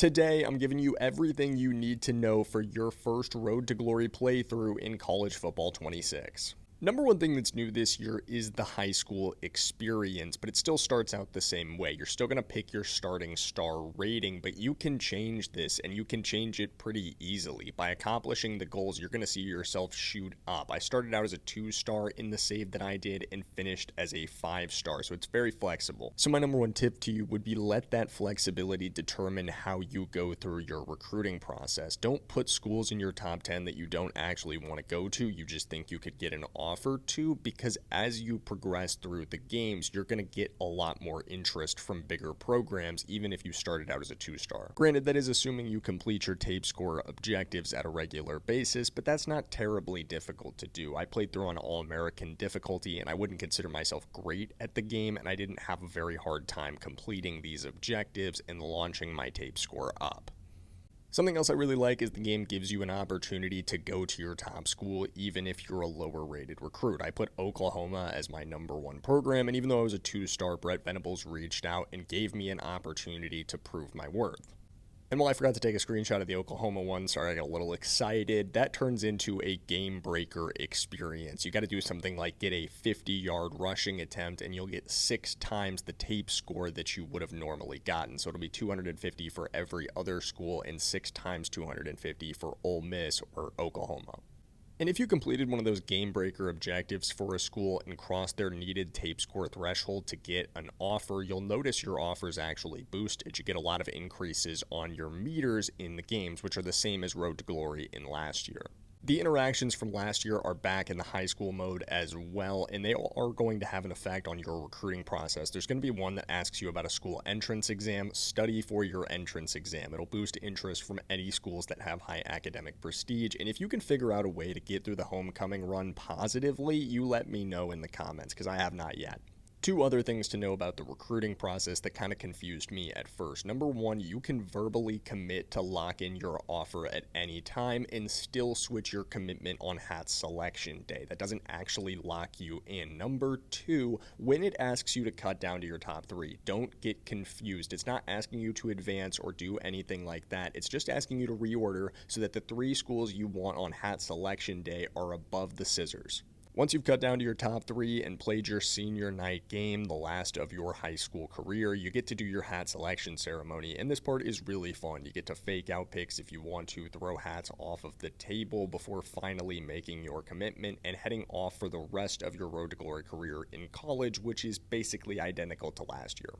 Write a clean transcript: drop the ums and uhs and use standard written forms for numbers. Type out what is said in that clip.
Today, I'm giving you everything you need to know for your first Road to Glory playthrough in College Football 26. Number one thing that's new this year is the high school experience, but it still starts out the same way. You're still going to pick your starting star rating, but you can change this, and you can change it pretty easily. By accomplishing the goals, you're going to see yourself shoot up. I started out as a 2-star in the save that I did and finished as a 5-star, so it's very flexible. So my number one tip to you would be let that flexibility determine how you go through your recruiting process. Don't put schools in your top 10 that you don't actually want to go to. You just think you could get an offer to, because as you progress through the games, you're going to get a lot more interest from bigger programs, even if you started out as a 2-star. Granted, that is assuming you complete your tape score objectives at a regular basis, but that's not terribly difficult to do. I played through on All-American difficulty, and I wouldn't consider myself great at the game, and I didn't have a very hard time completing these objectives and launching my tape score up. Something else I really like is the game gives you an opportunity to go to your top school even if you're a lower rated recruit. I put Oklahoma as my number one program, and even though I was a 2-star, Brett Venables reached out and gave me an opportunity to prove my worth. And while I forgot to take a screenshot of the Oklahoma one, sorry, I got a little excited, that turns into a Gamebreaker experience. You got to do something like get a 50-yard rushing attempt, and you'll get 6 times the tape score that you would have normally gotten. So it'll be 250 for every other school and 6 times 250 for Ole Miss or Oklahoma. And if you completed one of those Gamebreaker objectives for a school and crossed their needed tape score threshold to get an offer, you'll notice your offers actually boosted. You get a lot of increases on your meters in the games, which are the same as Road to Glory in last year. The interactions from last year are back in the high school mode as well, and they are going to have an effect on your recruiting process. There's going to be one that asks you about a school entrance exam. Study for your entrance exam. It'll boost interest from any schools that have high academic prestige, and if you can figure out a way to get through the homecoming run positively, you let me know in the comments, because I have not yet. 2 other things to know about the recruiting process that kind of confused me at first. Number 1, you can verbally commit to lock in your offer at any time and still switch your commitment on hat selection day. That doesn't actually lock you in. Number 2, when it asks you to cut down to your top 3, don't get confused. It's not asking you to advance or do anything like that. It's just asking you to reorder so that the 3 schools you want on hat selection day are above the scissors. Once you've cut down to your top 3 and played your senior night game, the last of your high school career, you get to do your hat selection ceremony, and this part is really fun. You get to fake out picks if you want to, throw hats off of the table before finally making your commitment and heading off for the rest of your Road to Glory career in college, which is basically identical to last year.